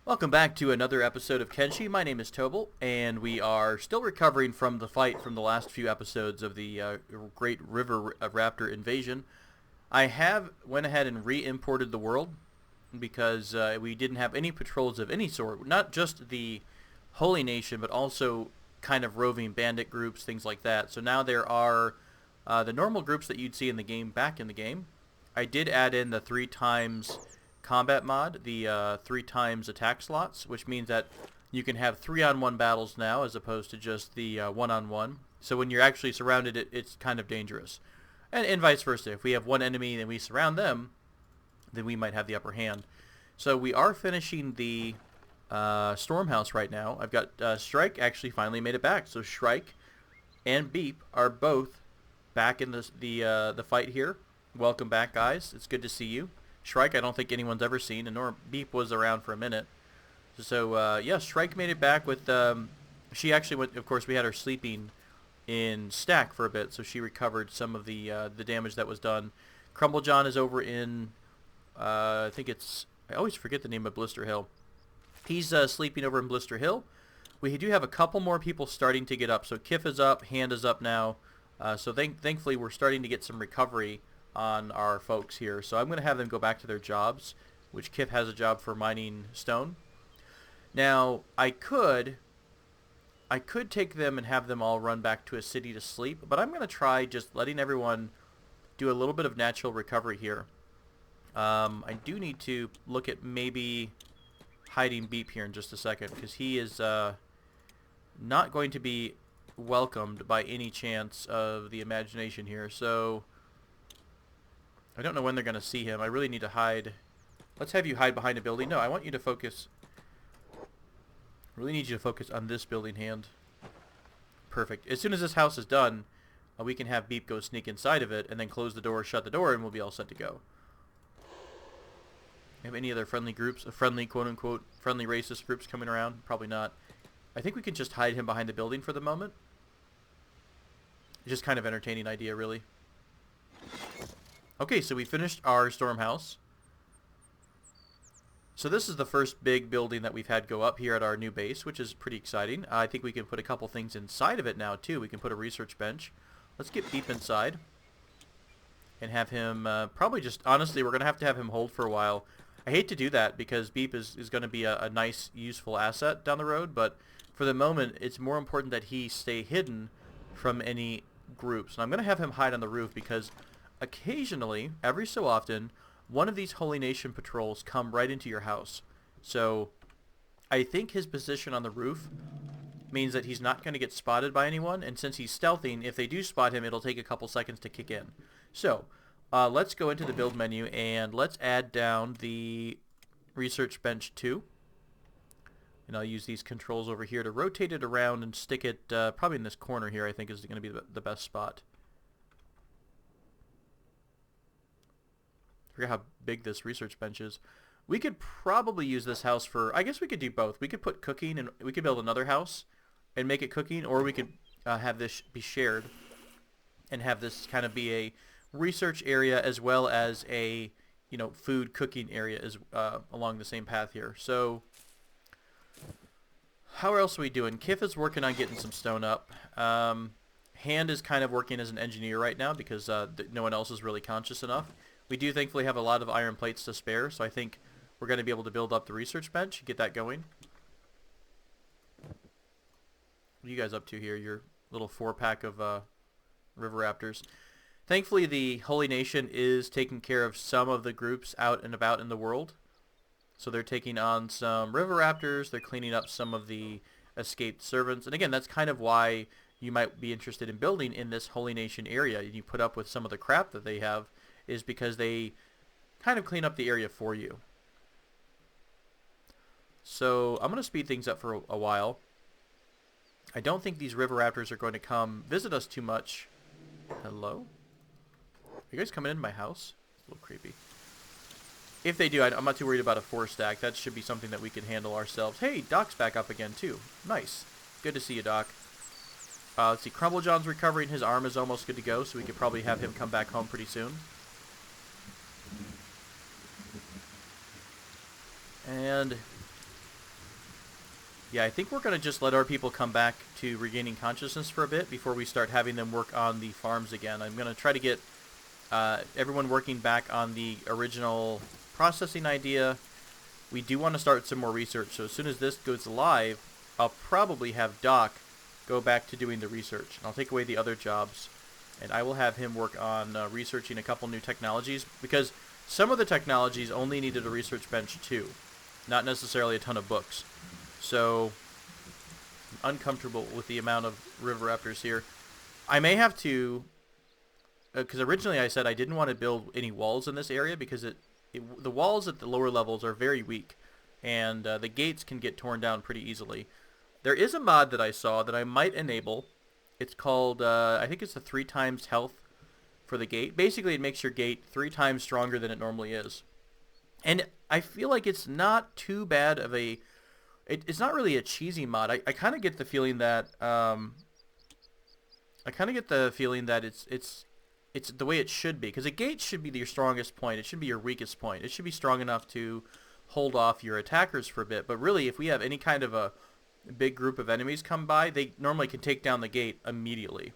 Welcome back to another episode of Kenshi. My name is Tobal, and we are still recovering from the fight from the last few episodes of the Great River Raptor invasion. I have went ahead and re-imported the world because we didn't have any patrols of any sort, not just the Holy Nation, but also kind of roving bandit groups, things like that. So now there are the normal groups that you'd see in the game back in the game. I did add in the 3 times combat mod, the 3 times attack slots, which means that you can have 3-on-1 battles now as opposed to just the 1-on-1. So when you're actually surrounded, it's kind of dangerous. And vice versa. If we have one enemy and we surround them, then we might have the upper hand. So we are finishing the Stormhouse right now. I've got Shrike actually finally made it back. So Shrike and Beep are both back in the fight here. Welcome back, guys. It's good to see you. Shrike, I don't think anyone's ever seen, and nor Beep was around for a minute. So, yeah, Shrike made it back with, she actually went, of course, we had her sleeping in stack for a bit, so she recovered some of the damage that was done. Crumblejohn is over in, I think it's, I always forget the name of Blister Hill. He's sleeping over in Blister Hill. We do have a couple more people starting to get up, so Kif is up, Hand is up now, so thankfully we're starting to get some recovery on our folks here. So I'm going to have them go back to their jobs, which Kif has a job for mining stone. Now, I could take them and have them all run back to a city to sleep, but I'm going to try just letting everyone do a little bit of natural recovery here. I do need to look at maybe hiding Beep here in just a second, because he is not going to be welcomed by any chance of the imagination here. So I don't know when they're going to see him. I really need to hide. Let's have you hide behind a building. No, I want you to focus. I really need you to focus on this building, Hand. Perfect. As soon as this house is done, we can have Beep go sneak inside of it and then close the door, shut the door, and we'll be all set to go. Have any other friendly groups, friendly, quote-unquote, friendly racist groups coming around? Probably not. I think we can just hide him behind the building for the moment. It's just kind of entertaining idea, really. Okay, so we finished our Stormhouse. So this is the first big building that we've had go up here at our new base, which is pretty exciting. I think we can put a couple things inside of it now, too. We can put a research bench. Let's get Beep inside and have him probably just, honestly, we're going to have him hold for a while. I hate to do that because Beep is going to be a nice, useful asset down the road, but for the moment, it's more important that he stay hidden from any groups. And I'm going to have him hide on the roof because occasionally, every so often, one of these Holy Nation patrols come right into your house. So I think his position on the roof means that he's not going to get spotted by anyone, and since he's stealthing, if they do spot him, it'll take a couple seconds to kick in. So let's go into the build menu and let's add down the research bench 2. And I'll use these controls over here to rotate it around and stick it probably in this corner here, I think is going to be the best spot. I forget how big this research bench is. We could probably use this house for, I guess we could do both. We could put cooking and we could build another house and make it cooking, or we could have this be shared and have this kind of be a research area as well as a, you know, food cooking area as along the same path here. So how else are we doing? Kif is working on getting some stone up. Hand is kind of working as an engineer right now because no one else is really conscious enough. We do thankfully have a lot of iron plates to spare, so I think we're going to be able to build up the research bench, get that going. What are you guys up to here? Your little 4-pack of River Raptors. Thankfully, the Holy Nation is taking care of some of the groups out and about in the world. So they're taking on some River Raptors, they're cleaning up some of the escaped servants. And again, that's kind of why you might be interested in building in this Holy Nation area. You put up with some of the crap that they have, is because they kind of clean up the area for you. So I'm going to speed things up for a while. I don't think these River Raptors are going to come visit us too much. Hello? Are you guys coming in my house? It's a little creepy. If they do, I'm not too worried about a 4-stack. That should be something that we can handle ourselves. Hey, Doc's back up again too. Nice. Good to see you, Doc. Let's see, Crumblejohn's recovering. His arm is almost good to go, so we could probably have him come back home pretty soon. And Yeah, I think we're going to just let our people come back to regaining consciousness for a bit before we start having them work on the farms again. I'm going to try to get everyone working back on the original processing idea. We do want to start some more research, so as soon as this goes live, I'll probably have Doc go back to doing the research. And I'll take away the other jobs, and I will have him work on researching a couple new technologies, because some of the technologies only needed a research bench too, not necessarily a ton of books. So I'm uncomfortable with the amount of river raptors here. I may have to, because originally I said I didn't want to build any walls in this area because the walls at the lower levels are very weak, and the gates can get torn down pretty easily. There is a mod that I saw that I might enable. It's called, I think it's the 3 times health for the gate. Basically, it makes your gate 3 times stronger than it normally is. And I feel like it's not too bad of a... It's not really a cheesy mod. I kind of get the feeling that... it's the way it should be, because a gate should be your strongest point. It should be your weakest point. It should be strong enough to hold off your attackers for a bit. But really, if we have any kind of a big group of enemies come by, they normally can take down the gate immediately.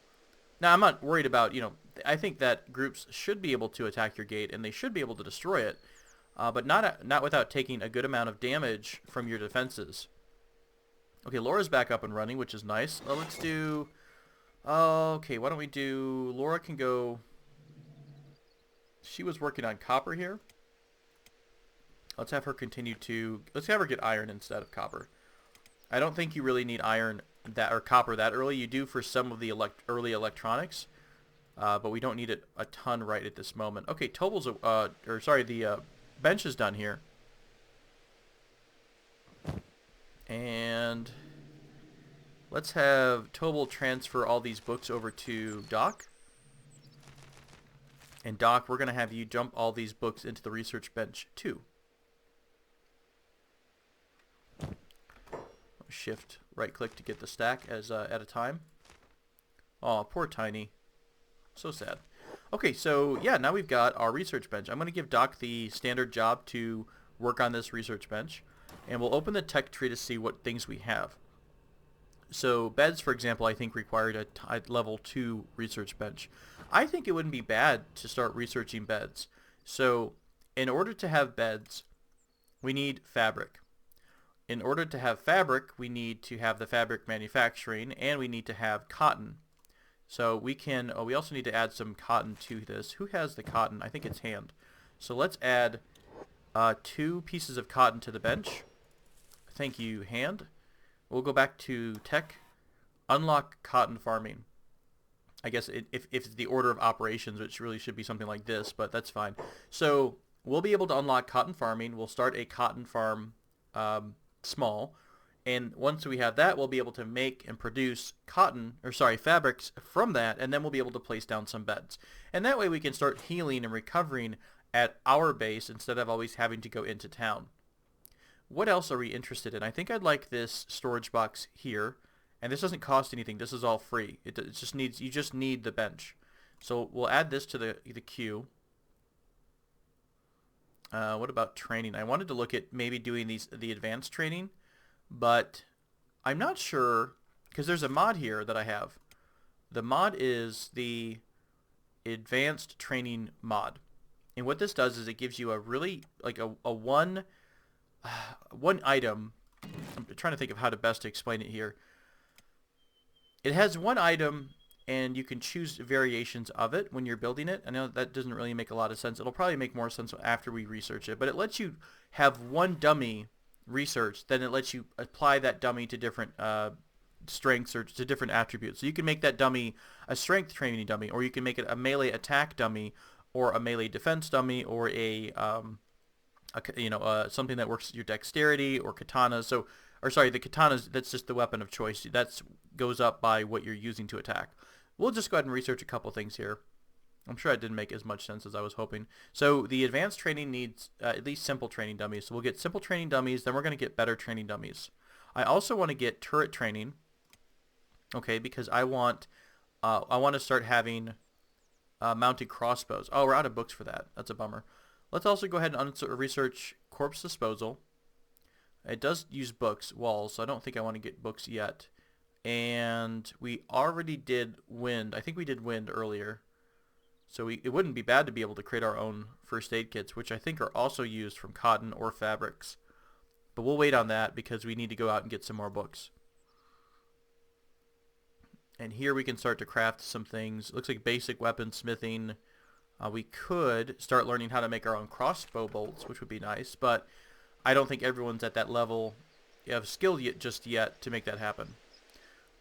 Now, I'm not worried about, I think that groups should be able to attack your gate, and they should be able to destroy it, but not without taking a good amount of damage from your defenses. Okay, Laura's back up and running, which is nice. Let's do... Okay, why don't we do... Laura can go... She was working on copper here. Let's have her continue to... Let's have her get iron instead of copper. I don't think you really need iron or copper that early. You do for some of the early electronics, but we don't need it a ton right at this moment. Okay, Tobel's... the bench is done here. And... Let's have Tobel transfer all these books over to Doc. And Doc, we're going to have you jump all these books into the research bench too. Shift right click to get the stack as at a time. Oh, poor Tiny. So sad. Okay, so yeah, now we've got our research bench. I'm going to give Doc the standard job to work on this research bench. And we'll open the tech tree to see what things we have. So beds, for example, I think required a level 2 research bench. I think it wouldn't be bad to start researching beds. So in order to have beds, we need fabric. In order to have fabric, we need to have the fabric manufacturing, and we need to have cotton. So we can, we also need to add some cotton to this. Who has the cotton? I think it's Hand. So let's add 2 pieces of cotton to the bench. Thank you, Hand. We'll go back to tech, unlock cotton farming. I guess if it's the order of operations, which really should be something like this, but that's fine. So we'll be able to unlock cotton farming. We'll start a cotton farm small, and once we have that, we'll be able to make and produce fabrics from that, and then we'll be able to place down some beds. And that way we can start healing and recovering at our base instead of always having to go into town. What else are we interested in? I think I'd like this storage box here. And this doesn't cost anything. This is all free. It just needs, you just need the bench. So we'll add this to the queue. What about training? I wanted to look at maybe doing the advanced training, but I'm not sure, because there's a mod here that I have. The mod is the advanced training mod. And what this does is it gives you a really, like a one item. I'm trying to think of how to best explain it here. It has one item, and you can choose variations of it when you're building it. I know that doesn't really make a lot of sense. It'll probably make more sense after we research it. But it lets you have one dummy researched, then it lets you apply that dummy to different strengths or to different attributes. So you can make that dummy a strength training dummy, or you can make it a melee attack dummy, or a melee defense dummy, or something that works your dexterity or katana. So, the katana's, that's just the weapon of choice. That goes up by what you're using to attack. We'll just go ahead and research a couple things here. I'm sure I didn't make as much sense as I was hoping. So the advanced training needs at least simple training dummies. So we'll get simple training dummies, then we're going to get better training dummies. I also want to get turret training, okay, because I want to start having mounted crossbows. Oh, we're out of books for that. That's a bummer. Let's also go ahead and research corpse disposal. It does use books, walls, so I don't think I want to get books yet. And we already did wind. I think we did wind earlier. So it wouldn't be bad to be able to create our own first aid kits, which I think are also used from cotton or fabrics. But we'll wait on that because we need to go out and get some more books. And here we can start to craft some things. It looks like basic weapon smithing. We could start learning how to make our own crossbow bolts, which would be nice. But I don't think everyone's at that level of skill just yet to make that happen.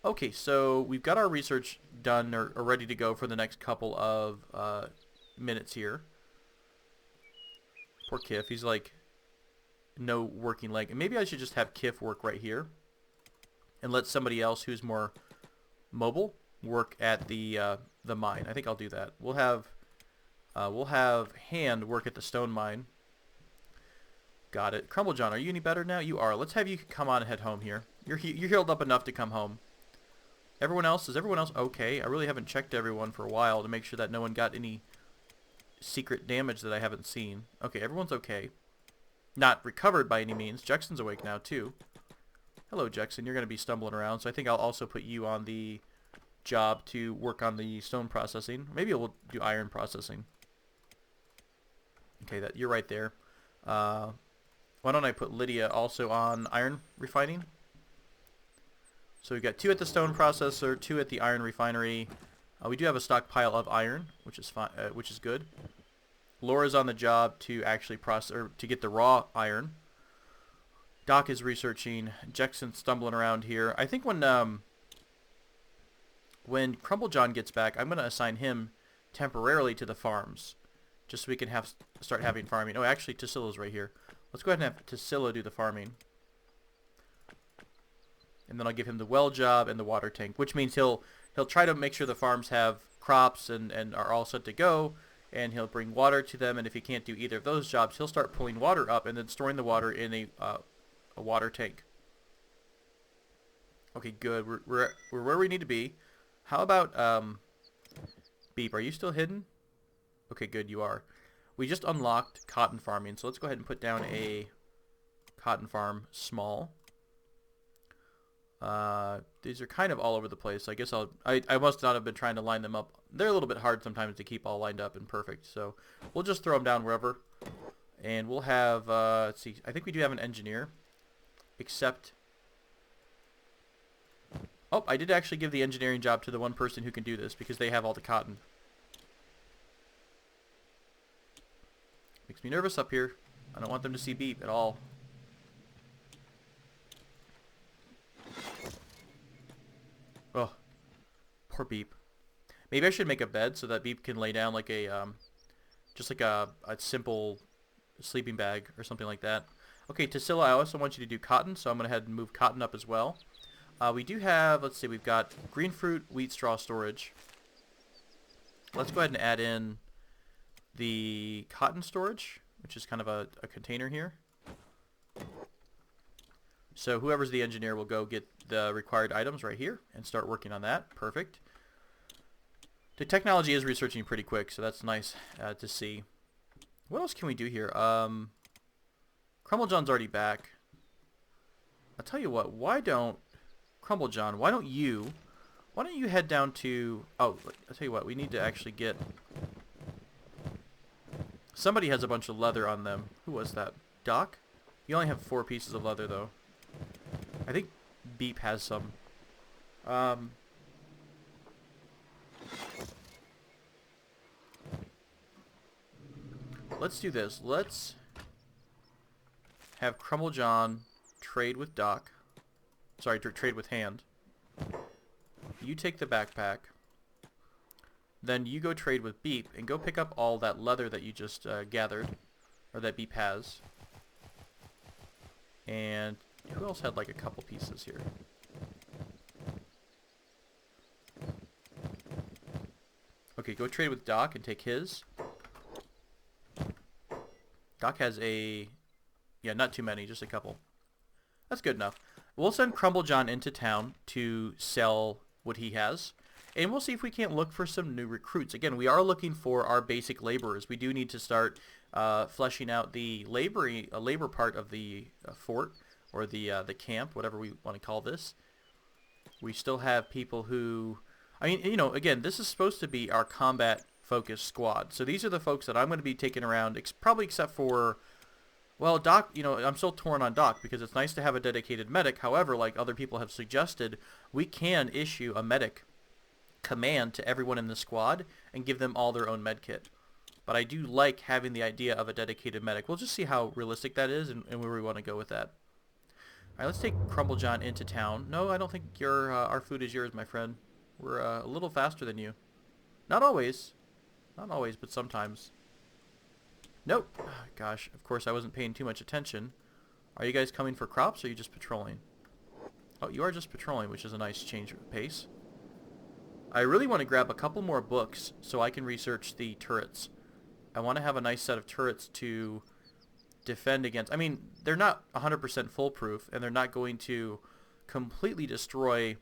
Okay, so we've got our research done or ready to go for the next couple of minutes here. Poor Kif, he's like no working leg. And maybe I should just have Kif work right here and let somebody else who's more mobile work at the mine. I think I'll do that. We'll have Hand work at the stone mine. Got it. Crumblejohn, are you any better now? You are. Let's have you come on and head home here. You're healed up enough to come home. Everyone else, is everyone else okay? I really haven't checked everyone for a while to make sure that no one got any secret damage that I haven't seen. Okay, everyone's okay. Not recovered by any means. Jackson's awake now too. Hello, Jackson. You're going to be stumbling around, so I think I'll also put you on the job to work on the stone processing. Maybe we'll do iron processing. Okay, you're right there. Why don't I put Lydia also on iron refining? So we've got 2 at the stone processor, 2 at the iron refinery. We do have a stockpile of iron, which is fine, which is good. Laura's on the job to actually process or to get the raw iron. Doc is researching. Jackson's stumbling around here. I think when Crumblejohn gets back, I'm going to assign him temporarily to the farms, just so we can start having farming. Oh, actually, Tassilo's right here. Let's go ahead and have Tassilo do the farming. And then I'll give him the well job and the water tank, which means he'll try to make sure the farms have crops and are all set to go, and he'll bring water to them. And if he can't do either of those jobs, he'll start pulling water up and then storing the water in a water tank. Okay, good. We're where we need to be. How about Beep? Are you still hidden? Okay, good. You are. We just unlocked cotton farming, so let's go ahead and put down a cotton farm small. These are kind of all over the place. I guess I must not have been trying to line them up. They're a little bit hard sometimes to keep all lined up and perfect. So we'll just throw them down wherever. And we'll have, let's see, I think we do have an engineer. Except, oh, I did actually give the engineering job to the one person who can do this because they have all the cotton. Makes me nervous up here. I don't want them to see Beep at all. Oh, poor Beep. Maybe I should make a bed so that Beep can lay down like a, just like a simple sleeping bag or something like that. Okay, Tassilo, I also want you to do cotton, so I'm going to head and move cotton up as well. We do have, let's see, we've got green fruit, wheat, straw storage. Let's go ahead and add in the cotton storage, which is kind of a container here. So whoever's the engineer will go get the required items right here and start working on that. Perfect. The technology is researching pretty quick, so that's nice to see. What else can we do here? Crumblejohn's already back. I'll tell you what, Crumblejohn, why don't you head down to, oh, I'll tell you what, we need to actually get, somebody has a bunch of leather on them. Who was that? Doc? You only have 4 pieces of leather, though. I think Beep has some. Let's do this. Let's have Crumblejohn trade with Doc. Sorry, trade with Hand. You take the backpack. Then you go trade with Beep and go pick up all that leather that you just gathered, or that Beep has. And who else had like a couple pieces here? Okay, go trade with Doc and take his. Doc has yeah, not too many, just a couple. That's good enough. We'll send Crumblejohn into town to sell what he has. And we'll see if we can't look for some new recruits. Again, we are looking for our basic laborers. We do need to start fleshing out the labor part of the fort. or the camp, whatever we want to call this. We still have people who, I mean, you know, again, this is supposed to be our combat-focused squad. So these are the folks that I'm going to be taking around, probably except for, well, Doc, you know, I'm still torn on Doc because it's nice to have a dedicated medic. However, like other people have suggested, we can issue a medic command to everyone in the squad and give them all their own med kit. But I do like having the idea of a dedicated medic. We'll just see how realistic that is and where we want to go with that. Alright, let's take Crumble John into town. No, I don't think our food is yours, my friend. We're a little faster than you. Not always. Not always, but sometimes. Nope. Oh, gosh, of course I wasn't paying too much attention. Are you guys coming for crops or are you just patrolling? Oh, you are just patrolling, which is a nice change of pace. I really want to grab a couple more books so I can research the turrets. I want to have a nice set of turrets to defend against. I mean, they're not 100% foolproof, and they're not going to completely destroy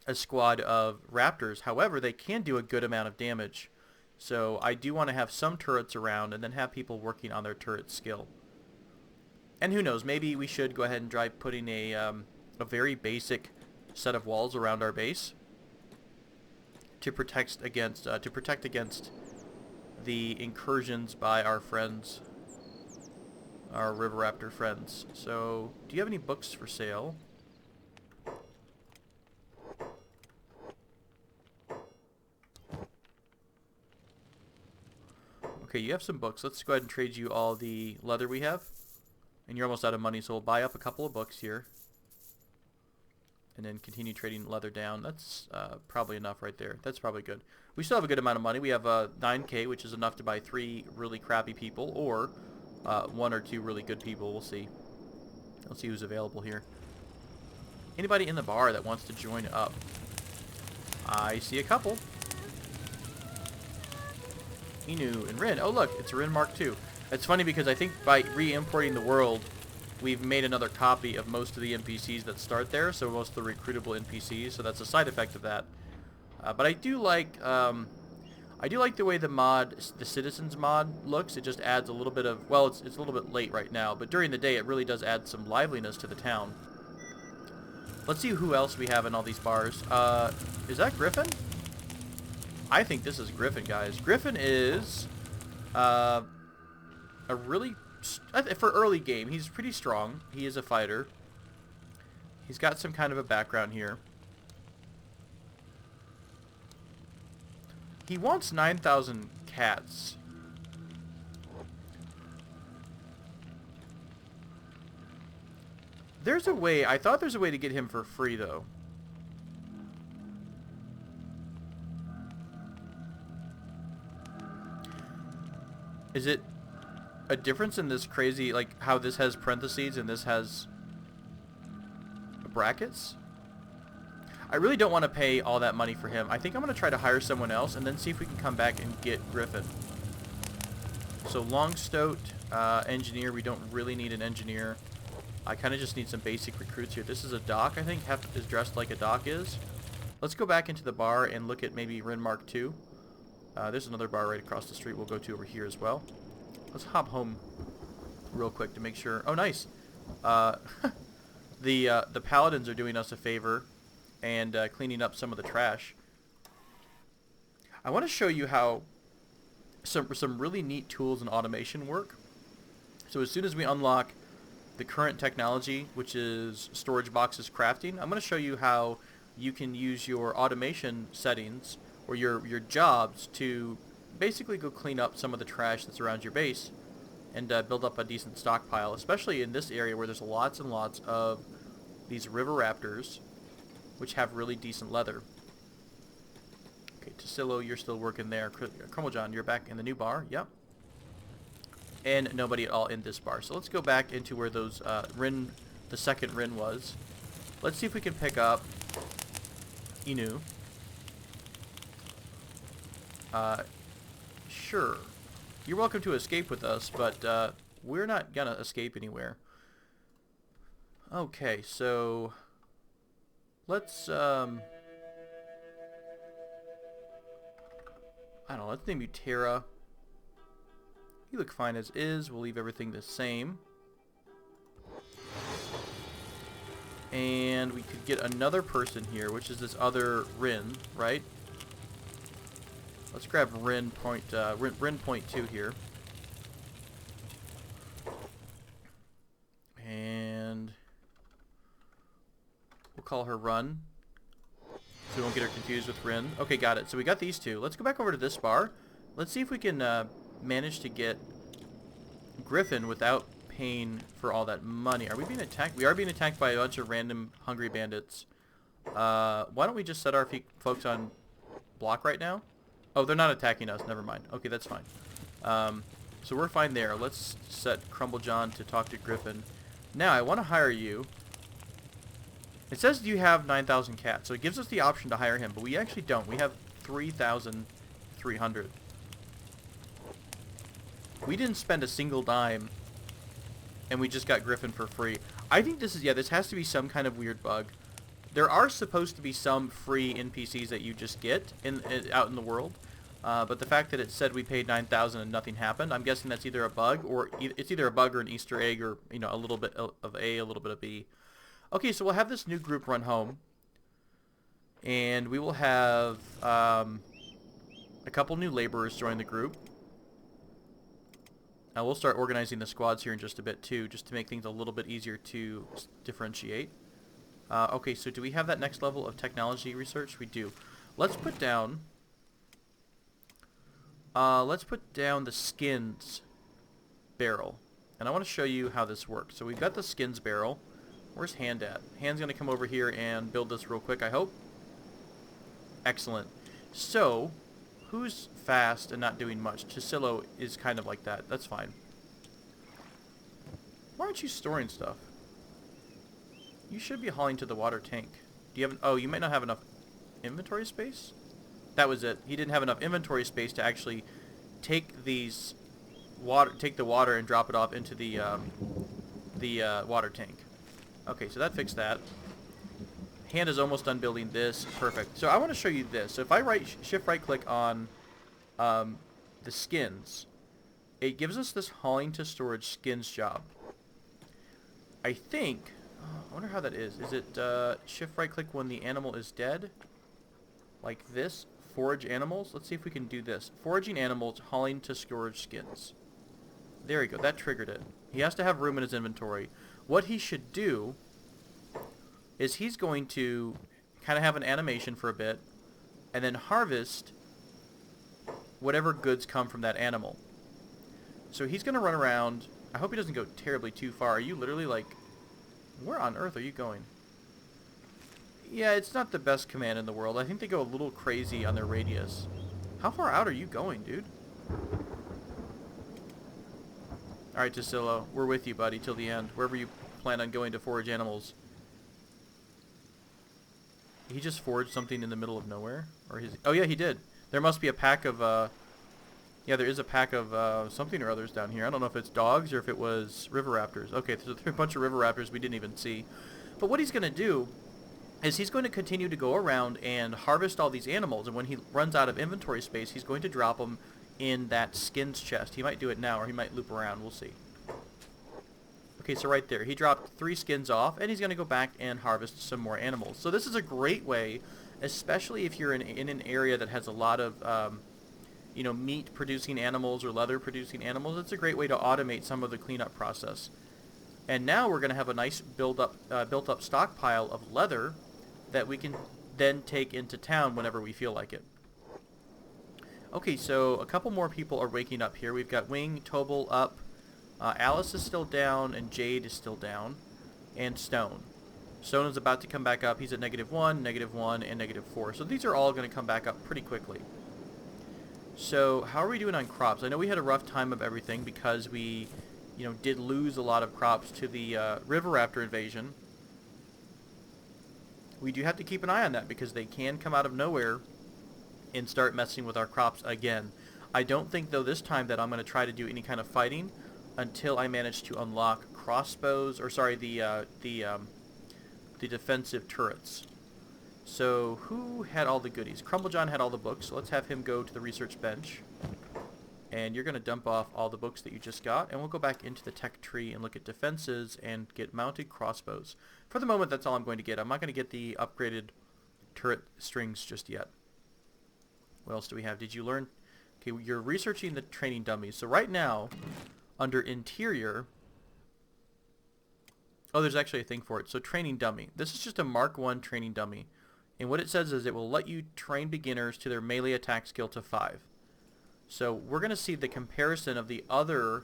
a squad of raptors. However, they can do a good amount of damage. So I do want to have some turrets around and then have people working on their turret skill. And who knows, maybe we should go ahead and try putting a very basic set of walls around our base to protect against the incursions by our friends, our river raptor friends. So, do you have any books for sale? Okay, you have some books. Let's go ahead and trade you all the leather we have. And you're almost out of money, so we'll buy up a couple of books here. And then continue trading leather down. That's probably enough right there. That's probably good. We still have a good amount of money. We have 9K, which is enough to buy 3 really crappy people, or 1 or 2 really good people. We'll see. Let's see who's available here. Anybody in the bar that wants to join up? I see a couple. Inu and Rin. Oh, look, it's a Rin Mark II. It's funny because I think by re-importing the world, we've made another copy of most of the NPCs that start there, so most of the recruitable NPCs, so that's a side effect of that. But I do like the way the Citizens mod looks. It just adds a little bit of, well, it's a little bit late right now, but during the day it really does add some liveliness to the town. Let's see who else we have in all these bars. Is that Griffin? I think this is Griffin, guys. Griffin is a really, for early game, he's pretty strong. He is a fighter. He's got some kind of a background here. He wants 9,000 cats. There's a way, I thought there's a way to get him for free, though. Is it a difference in this crazy, like how this has parentheses and this has brackets? I really don't want to pay all that money for him. I think I'm going to try to hire someone else and then see if we can come back and get Griffin. So Longstoat, engineer. We don't really need an engineer. I kind of just need some basic recruits here. This is a doc, I think, is dressed like a doc is. Let's go back into the bar and look at maybe Rin Mark II. There's another bar right across the street we'll go to over here as well. Let's hop home real quick to make sure. Oh, nice. The paladins are doing us a favor and cleaning up some of the trash. I want to show you how some really neat tools and automation work. So as soon as we unlock the current technology, which is storage boxes crafting, I'm going to show you how you can use your automation settings or your jobs to basically go clean up some of the trash that's around your base and build up a decent stockpile, especially in this area where there's lots and lots of these river raptors, which have really decent leather. Okay, Tassilo, you're still working there. Crumblejohn, you're back in the new bar. Yep. And nobody at all in this bar. So let's go back into where those Rin, the second Rin was. Let's see if we can pick up Inu. Sure. You're welcome to escape with us, but we're not gonna escape anywhere. Okay, so let's I don't know, let's name you Terra. You look fine as is. We'll leave everything the same. And we could get another person here, which is this other Rin, right? Let's grab Rin point 2 here. And we'll call her Run, so we won't get her confused with Rin. Okay, got it. So we got these two. Let's go back over to this bar. Let's see if we can manage to get Griffin without paying for all that money. Are we being attacked? We are being attacked by a bunch of random hungry bandits. Why don't we just set our folks on block right now? Oh, they're not attacking us. Never mind. Okay, that's fine. So we're fine there. Let's set Crumble John to talk to Griffin. Now, I want to hire you. It says you have 9,000 cats, so it gives us the option to hire him, but we actually don't. We have 3,300. We didn't spend a single dime, and we just got Griffin for free. I think this is, yeah, this has to be some kind of weird bug. There are supposed to be some free NPCs that you just get out in the world, but the fact that it said we paid 9,000 and nothing happened, I'm guessing that's either a bug, or it's either a bug or an Easter egg, or, you know, a little bit of A, a little bit of B. Okay, so we'll have this new group run home, and we will have a couple new laborers join the group. Now we'll start organizing the squads here in just a bit too, just to make things a little bit easier to differentiate. Okay, so do we have that next level of technology research? We do. Let's put down the skins barrel, and I want to show you how this works. So we've got the skins barrel. Where's Hand at? Hand's gonna come over here and build this real quick, I hope. Excellent. So, who's fast and not doing much? Chisilo is kind of like that. That's fine. Why aren't you storing stuff? You should be hauling to the water tank. Do you have oh, you might not have enough inventory space? That was it. He didn't have enough inventory space to actually take the water and drop it off into the water tank. Okay, so that fixed that. Hand is almost done building this. Perfect. So I want to show you this. So if I shift right click on the skins, it gives us this hauling to storage skins job. I think, I wonder how that is. Is it shift right click when the animal is dead? Like this? Forage Animals? Let's see if we can do this. Foraging Animals, hauling to storage skins. There we go. That triggered it. He has to have room in his inventory. What he should do is he's going to kind of have an animation for a bit and then harvest whatever goods come from that animal. So he's going to run around. I hope he doesn't go terribly too far. Are you literally like, where on earth are you going? Yeah, it's not the best command in the world. I think they go a little crazy on their radius. How far out are you going, dude? Alright, Tassilo, we're with you, buddy, till the end. Wherever you plan on going to forage animals. He just foraged something in the middle of nowhere? Or his? Oh, yeah, he did. There must be a pack of, yeah, there is a pack of something or others down here. I don't know if it's dogs or if it was river raptors. Okay, there's a bunch of river raptors we didn't even see. But what he's going to do is he's going to continue to go around and harvest all these animals. And when he runs out of inventory space, he's going to drop them in that skins chest. He might do it now, or he might loop around. We'll see. Okay, so right there, he dropped 3 skins off, and he's going to go back and harvest some more animals. So this is a great way, especially if you're in an area that has a lot of, you know, meat-producing animals or leather-producing animals. It's a great way to automate some of the cleanup process. And now we're going to have a nice built-up stockpile of leather that we can then take into town whenever we feel like it. Okay, so a couple more people are waking up here. We've got Wing, Tobal up, Alice is still down, and Jade is still down, and Stone. Stone is about to come back up. He's at -1, -1, and -4. So these are all going to come back up pretty quickly. So how are we doing on crops? I know we had a rough time of everything because we, you know, did lose a lot of crops to the river raptor invasion. We do have to keep an eye on that because they can come out of nowhere and start messing with our crops again. I don't think, though, this time that I'm going to try to do any kind of fighting until I manage to unlock crossbows, or sorry, the defensive turrets. So who had all the goodies? Crumblejohn had all the books, so let's have him go to the research bench And you're going to dump off all the books that you just got, and we'll go back into the tech tree and look at defenses and get mounted crossbows. For the moment, that's all I'm going to get. I'm not going to get the upgraded turret strings just yet. What else do we have? Did you learn? Okay, you're researching the training dummies. So right now, under interior, oh, there's actually a thing for it. So training dummy. This is just a Mark 1 training dummy. And what it says is it will let you train beginners to their melee attack skill to 5. So we're going to see the comparison of the other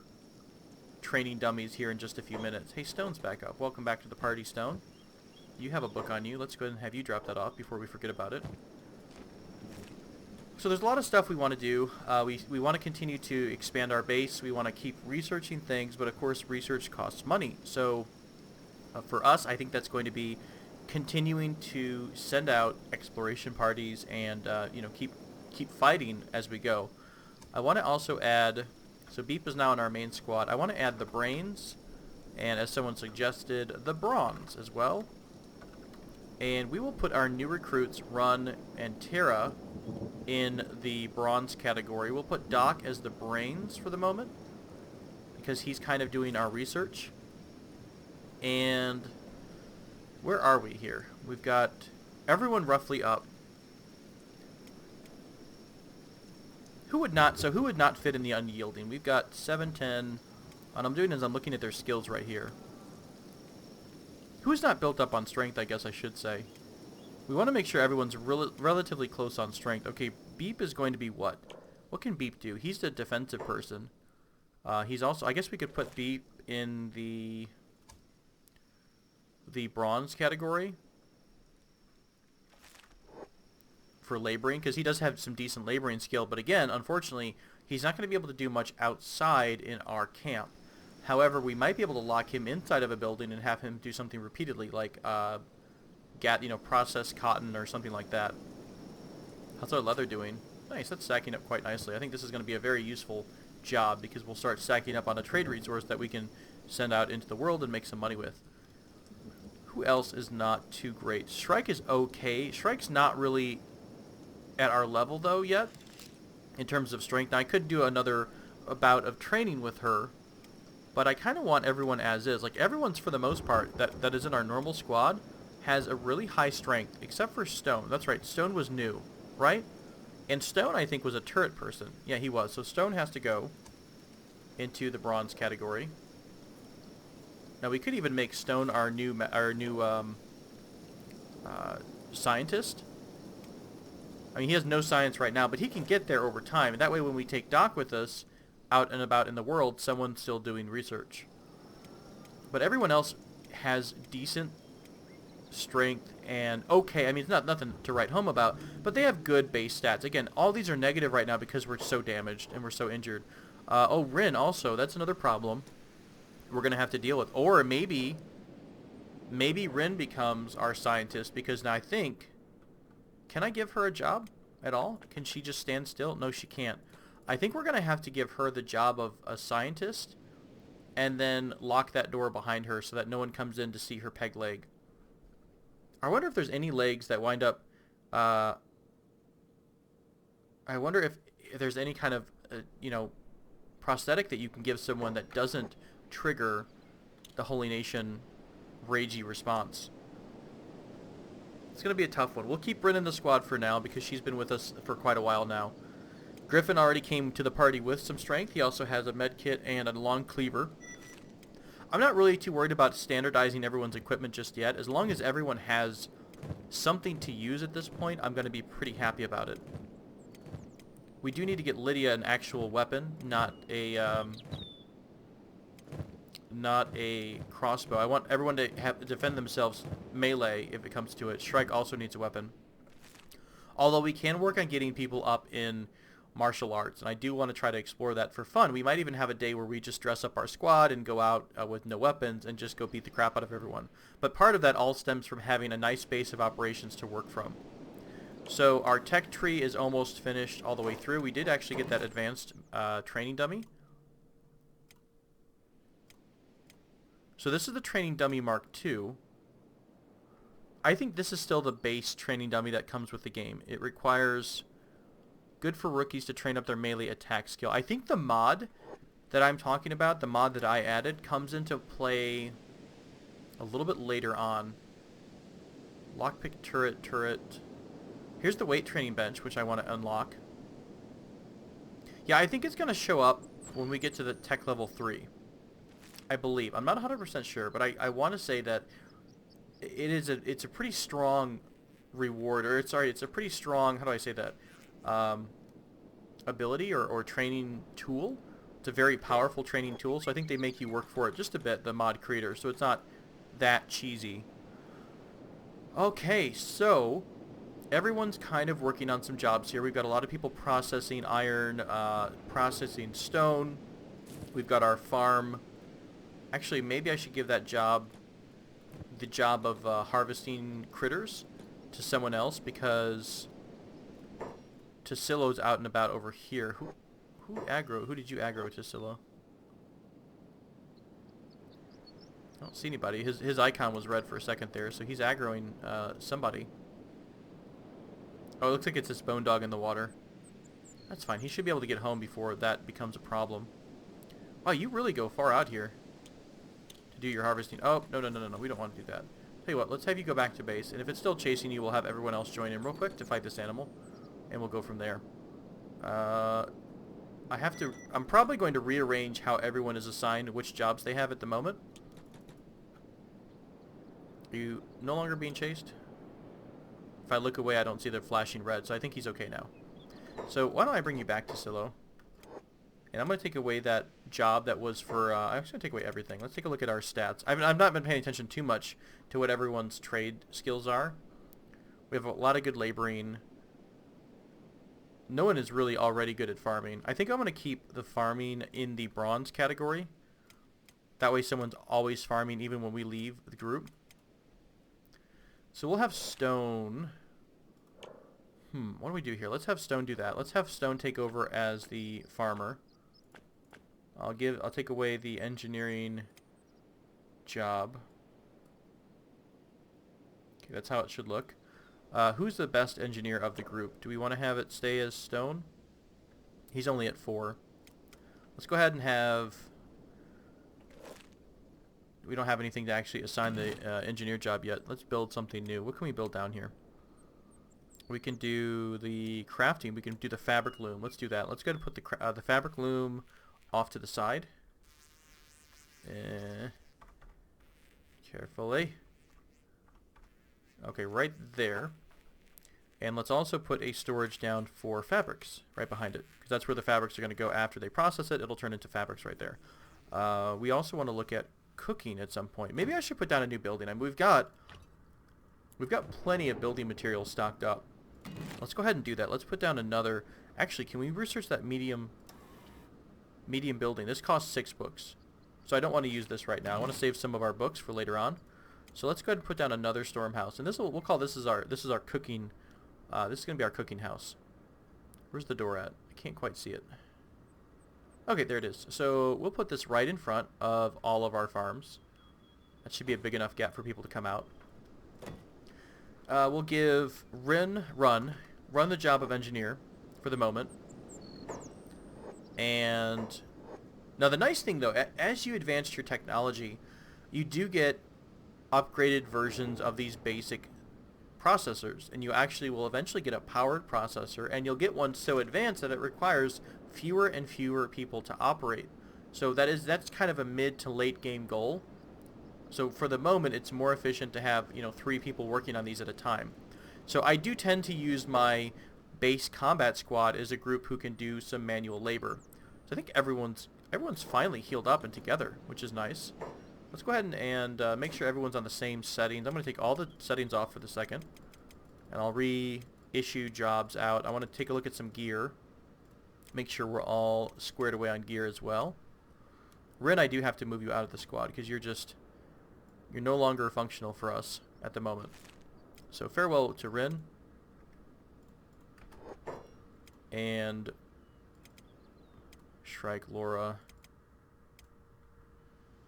training dummies here in just a few minutes. Hey, Stone's back up. Welcome back to the party, Stone. You have a book on you. Let's go ahead and have you drop that off before we forget about it. So there's a lot of stuff we want to do. We want to continue to expand our base. We want to keep researching things, but of course research costs money. So for us, I think that's going to be continuing to send out exploration parties and you know, keep fighting as we go. I want to also add, so Beep is now in our main squad. I want to add the brains, and as someone suggested, the bronze as well. And we will put our new recruits, Run and Terra, in the bronze category. We'll put Doc as the brains for the moment, because he's kind of doing our research. And where are we here? We've got everyone roughly up. Who would not fit in the unyielding? We've got 7, 10. What I'm doing is I'm looking at their skills right here. Who's not built up on strength, I guess I should say. We want to make sure everyone's relatively close on strength. Okay, Beep is going to be what? What can Beep do? He's the defensive person. He's also, I guess we could put Beep in the bronze category for laboring, because he does have some decent laboring skill, but again, unfortunately, he's not going to be able to do much outside in our camp. However, we might be able to lock him inside of a building and have him do something repeatedly, like process cotton or something like that. How's our leather doing? Nice, that's stacking up quite nicely. I think this is going to be a very useful job, because we'll start stacking up on a trade resource that we can send out into the world and make some money with. Who else is not too great? Shrike is okay. Shrike's not really at our level, though, yet, in terms of strength. Now, I could do another bout of training with her, but I kind of want everyone as is. Like, everyone's, for the most part, that is in our normal squad, has a really high strength, except for Stone. That's right, Stone was new, right? And Stone, I think, was a turret person. Yeah, he was. So Stone has to go into the bronze category. Now, we could even make Stone our new scientist. I mean, he has no science right now, but he can get there over time. And that way, when we take Doc with us out and about in the world, someone's still doing research. But everyone else has decent strength and okay. I mean, it's not nothing to write home about, but they have good base stats. Again, all these are negative right now because we're so damaged and we're so injured. Oh, Rin also. That's another problem we're going to have to deal with. Or maybe Rin becomes our scientist, because now I think... Can I give her a job at all? Can she just stand still? No, she can't. I think we're going to have to give her the job of a scientist and then lock that door behind her so that no one comes in to see her peg leg. I wonder if there's any legs that wind up... I wonder if there's any kind of, prosthetic that you can give someone that doesn't trigger the Holy Nation ragey response. It's going to be a tough one. We'll keep Bryn in the squad for now because she's been with us for quite a while now. Griffin already came to the party with some strength. He also has a med kit and a long cleaver. I'm not really too worried about standardizing everyone's equipment just yet. As long as everyone has something to use at this point, I'm going to be pretty happy about it. We do need to get Lydia an actual weapon, not a crossbow. I want everyone to defend themselves melee if it comes to it. Shrike also needs a weapon. Although we can work on getting people up in martial arts, and I do want to try to explore that for fun. We might even have a day where we just dress up our squad and go out with no weapons and just go beat the crap out of everyone. But part of that all stems from having a nice base of operations to work from. So our tech tree is almost finished all the way through. We did actually get that advanced training dummy. So this is the training dummy Mark II. I think this is still the base training dummy that comes with the game. It requires Good for rookies to train up their melee attack skill. I think the mod that I'm talking about, the mod that I added, comes into play a little bit later on. Lockpick turret. Here's the weight training bench, which I want to unlock. Yeah, I think it's going to show up when we get to the tech level 3. I believe. I'm not 100% sure, but I want to say that it's a pretty strong reward, or it's a pretty strong, how do I say that, ability or training tool. It's a very powerful training tool, so I think they make you work for it just a bit, the mod creator, so it's not that cheesy. Okay, so everyone's kind of working on some jobs here. We've got a lot of people processing iron, processing stone. We've got our farm. Actually, maybe I should give that job, the job of harvesting critters, to someone else, because Tassilo's out and about over here. Who did you aggro, Tassilo? I don't see anybody. His icon was red for a second there, so he's aggroing somebody. Oh, it looks like it's this bone dog in the water. That's fine. He should be able to get home before that becomes a problem. Wow, you really go far out here to do your harvesting. Oh, no. We don't want to do that. Tell you what, let's have you go back to base, and if it's still chasing you, we'll have everyone else join in real quick to fight this animal, and we'll go from there. I'm probably going to rearrange how everyone is assigned which jobs they have at the moment. Are you no longer being chased? If I look away, I don't see the flashing red, so I think he's okay now. So why don't I bring you back to Silo? And I'm going to take away that job that was for... I'm just going to take away everything. Let's take a look at our stats. I've not been paying attention too much to what everyone's trade skills are. We have a lot of good laboring. No one is really already good at farming. I think I'm going to keep the farming in the bronze category. That way someone's always farming even when we leave the group. So we'll have stone... what do we do here? Let's have stone do that. Let's have stone take over as the farmer. I'll take away the engineering job. Okay, that's how it should look. Who's the best engineer of the group? Do we want to have it stay as stone? He's only at 4. Let's go ahead and have... We don't have anything to actually assign the engineer job yet. Let's build something new. What can we build down here? We can do the crafting. We can do the fabric loom. Let's do that. Let's go ahead and put the fabric loom off to the side. Carefully. Okay, right there. And let's also put a storage down for fabrics right behind it, because that's where the fabrics are going to go after they process it. It'll turn into fabrics right there. We also want to look at cooking at some point. Maybe I should put down a new building. I mean, we've got plenty of building materials stocked up. Let's go ahead and do that. Let's put down another... Actually, can we research that medium building? This costs 6 books. So I don't want to use this right now. I want to save some of our books for later on. So let's go ahead and put down another storm house. And we'll call this our cooking... this is going to be our cooking house. Where's the door at? I can't quite see it. Okay, there it is. So we'll put this right in front of all of our farms. That should be a big enough gap for people to come out. We'll give run the job of engineer for the moment. And now the nice thing though, as you advance your technology, you do get upgraded versions of these basic processors, and you actually will eventually get a powered processor, and you'll get one so advanced that it requires fewer and fewer people to operate. So that's kind of a mid to late game goal. So for the moment, it's more efficient to have 3 people working on these at a time. So I do tend to use my base combat squad as a group who can do some manual labor. So I think everyone's finally healed up and together, which is nice. Let's go ahead and make sure everyone's on the same settings. I'm going to take all the settings off for the second, and I'll reissue jobs out. I want to take a look at some gear. Make sure we're all squared away on gear as well. Rin, I do have to move you out of the squad because you're no longer functional for us at the moment. So farewell to Rin. And Shrike, Laura,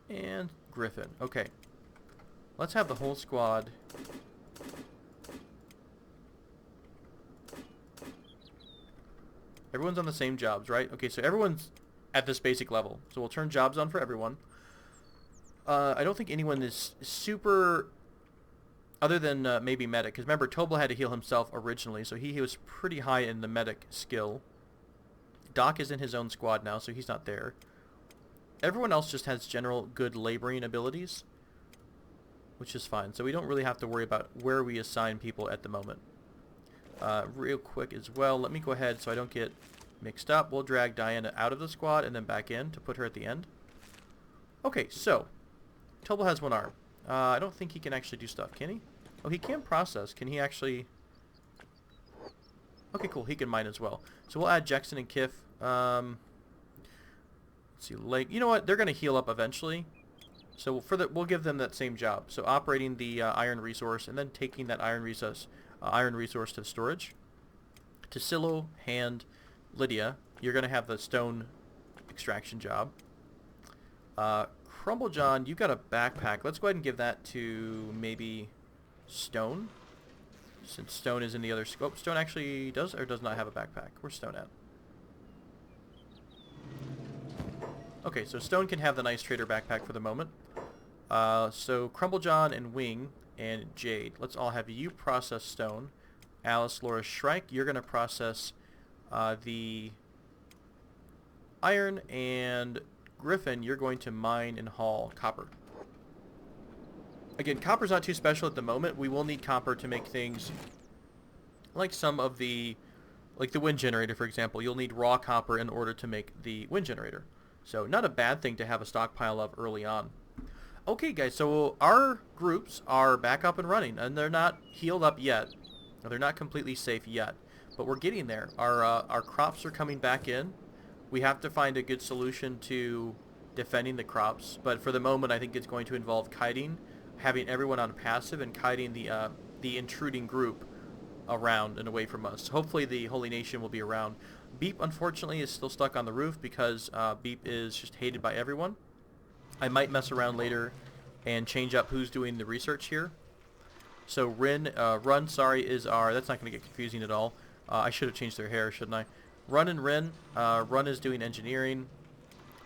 and Griffin. Okay. Let's have the whole squad Everyone's on the same jobs, right? Okay, so everyone's at this basic level. So we'll turn jobs on for everyone. I don't think anyone is super, other than maybe medic. Because remember, Tobal had to heal himself originally, so he was pretty high in the medic skill. Doc is in his own squad now, so he's not there. Everyone else just has general good laboring abilities, which is fine. So we don't really have to worry about where we assign people at the moment. Real quick as well, let me go ahead so I don't get mixed up. We'll drag Diana out of the squad and then back in to put her at the end. Okay, so Tobal has one arm. I don't think he can actually do stuff, can he? Oh, he can process. Can he actually... Okay, cool. He can mine as well. So we'll add Jackson and Kiff. Let's see, Lake. You know what? They're going to heal up eventually. So we'll give them that same job. So operating the iron resource and then taking that iron resource to storage. Tassilo, Hand, Lydia, you're going to have the stone extraction job. Crumblejohn, you got a backpack. Let's go ahead and give that to maybe Stone. Since Stone is in the other scope. Stone actually does or does not have a backpack. Where's Stone at? Okay, so Stone can have the nice trader backpack for the moment. So Crumblejohn and Wing and Jade, let's all have you process Stone. Alice, Laura, Shrike, you're going to process the iron, and Griffin, you're going to mine and haul copper. Again, copper's not too special at the moment. We will need copper to make things like some of the, like the wind generator, for example. You'll need raw copper in order to make the wind generator. So not a bad thing to have a stockpile of early on. Okay, guys, so our groups are back up and running, and they're not healed up yet. They're not completely safe yet, but we're getting there. Our crops are coming back in. We have to find a good solution to defending the crops, but for the moment, I think it's going to involve kiting, having everyone on passive and kiting the intruding group around and away from us. Hopefully the Holy Nation will be around. Beep, unfortunately, is still stuck on the roof because Beep is just hated by everyone. I might mess around later and change up who's doing the research here. So Run, sorry, is our... That's not going to get confusing at all. I should have changed their hair, shouldn't I? Run and Rin. Run is doing engineering.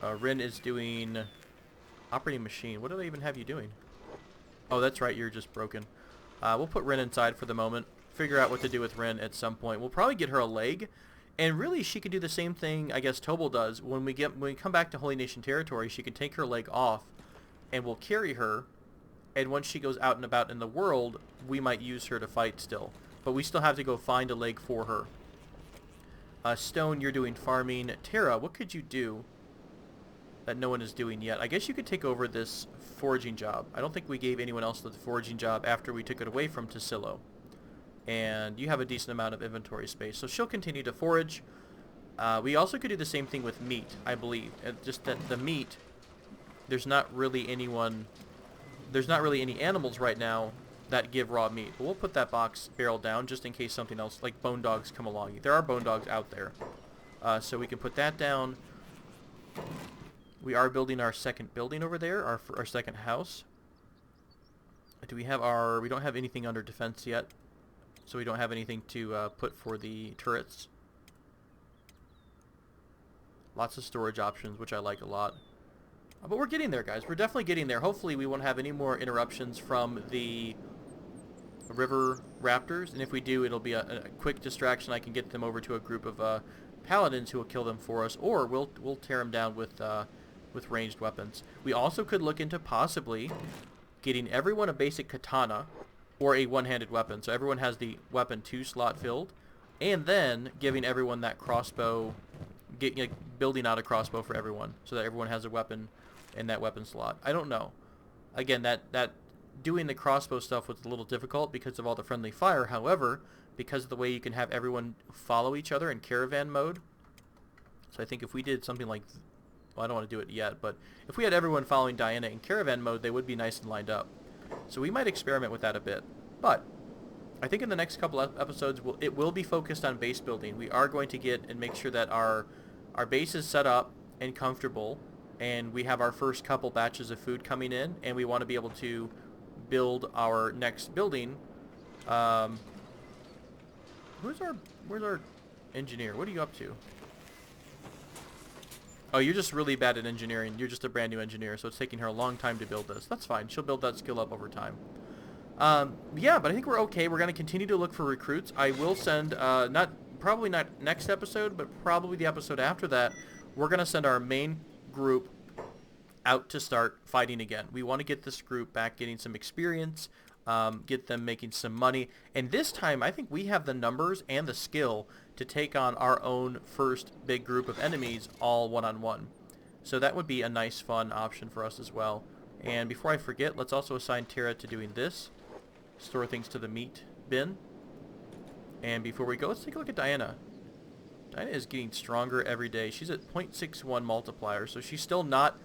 Rin is doing operating machine. What do they even have you doing? Oh, that's right, you're just broken. We'll put Rin inside for the moment. Figure out what to do with Rin at some point. We'll probably get her a leg. And really, she could do the same thing, I guess, Tobal does. When we come back to Holy Nation territory, she can take her leg off, and we'll carry her. And once she goes out and about in the world, we might use her to fight still. But we still have to go find a leg for her. Stone, you're doing farming. Tara, what could you do that no one is doing yet? I guess you could take over this foraging job. I don't think we gave anyone else the foraging job after we took it away from Tassilo. And you have a decent amount of inventory space. So she'll continue to forage. We also could do the same thing with meat, I believe. Just that the meat, there's not really any animals right now that give raw meat. But we'll put that box barrel down just in case something else, like bone dogs, come along. There are bone dogs out there. So we can put that down. We are building our second building over there, our second house. Do we have we don't have anything under defense yet. So we don't have anything to put for the turrets. Lots of storage options, which I like a lot. But we're getting there, guys. We're definitely getting there. Hopefully we won't have any more interruptions from the river raptors. And if we do, it'll be a quick distraction. I can get them over to a group of paladins who will kill them for us. Or we'll tear them down with ranged weapons. We also could look into possibly getting everyone a basic katana or a one-handed weapon. So everyone has the weapon 2 slot filled. And then giving everyone that crossbow, building out a crossbow for everyone so that everyone has a weapon in that weapon slot. I don't know. Again, that doing the crossbow stuff was a little difficult because of all the friendly fire. However, because of the way you can have everyone follow each other in caravan mode. So I think if we did something like... Well, I don't want to do it yet, but if we had everyone following Diana in caravan mode, they would be nice and lined up. So we might experiment with that a bit. But I think in the next couple episodes, it will be focused on base building. We are going to get and make sure that our base is set up and comfortable, and we have our first couple batches of food coming in, and we want to be able to build our next building. Where's our engineer? What are you up to? Oh, you're just really bad at engineering. You're just a brand new engineer, so it's taking her a long time to build this. That's fine. She'll build that skill up over time. Yeah, but I think we're okay. We're going to continue to look for recruits. I will send, probably not next episode, but probably the episode after that, we're going to send our main group out to start fighting again. We want to get this group back getting some experience, get them making some money. And this time, I think we have the numbers and the skill to take on our own first big group of enemies all one-on-one. So that would be a nice, fun option for us as well. And before I forget, let's also assign Tara to doing this. Store things to the meat bin. And before we go, let's take a look at Diana. Diana is getting stronger every day. She's at 0.61 multiplier, so she's still not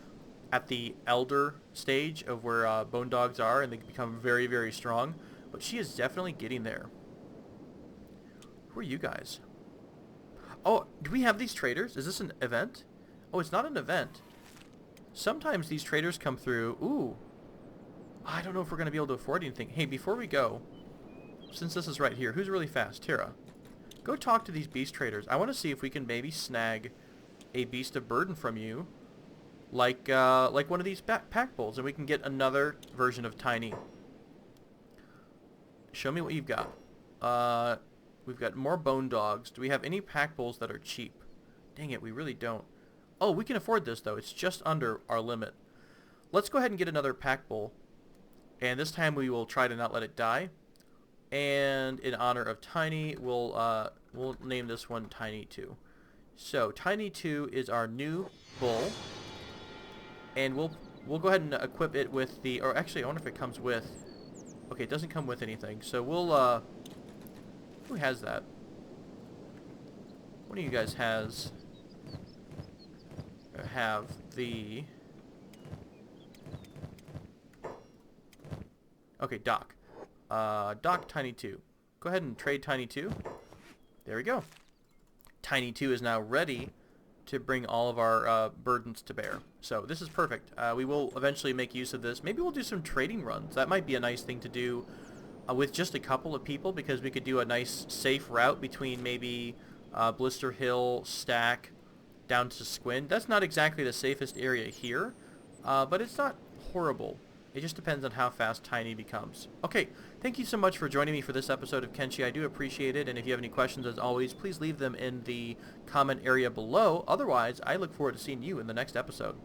at the elder stage of where bone dogs are, and they become very, very strong. But she is definitely getting there. Who are you guys? Oh, do we have these traders? Is this an event? Oh, it's not an event. Sometimes these traders come through. Ooh. I don't know if we're going to be able to afford anything. Hey, before we go, since this is right here, who's really fast? Tara. Go talk to these beast traders. I want to see if we can maybe snag a beast of burden from you. Like one of these pack bulls, and we can get another version of Tiny. Show me what you've got. We've got more bone dogs. Do we have any pack bulls that are cheap? Dang it, we really don't. Oh, we can afford this, though. It's just under our limit. Let's go ahead and get another pack bull. And this time we will try to not let it die. And in honor of Tiny, we'll name this one Tiny 2. So Tiny 2 is our new bull. And we'll go ahead and equip it with the, or actually I wonder if it comes with, okay, it doesn't come with anything. So we'll, who has that? One of you guys have the, okay, Doc. Doc Tiny 2. Go ahead and trade Tiny 2. There we go. Tiny 2 is now ready to bring all of our burdens to bear. So this is perfect. We will eventually make use of this. Maybe we'll do some trading runs. That might be a nice thing to do with just a couple of people, because we could do a nice safe route between maybe Blister Hill, Stack, down to Squin. That's not exactly the safest area here, but it's not horrible. It just depends on how fast Tiny becomes. Okay, thank you so much for joining me for this episode of Kenshi. I do appreciate it, and if you have any questions, as always, please leave them in the comment area below. Otherwise, I look forward to seeing you in the next episode.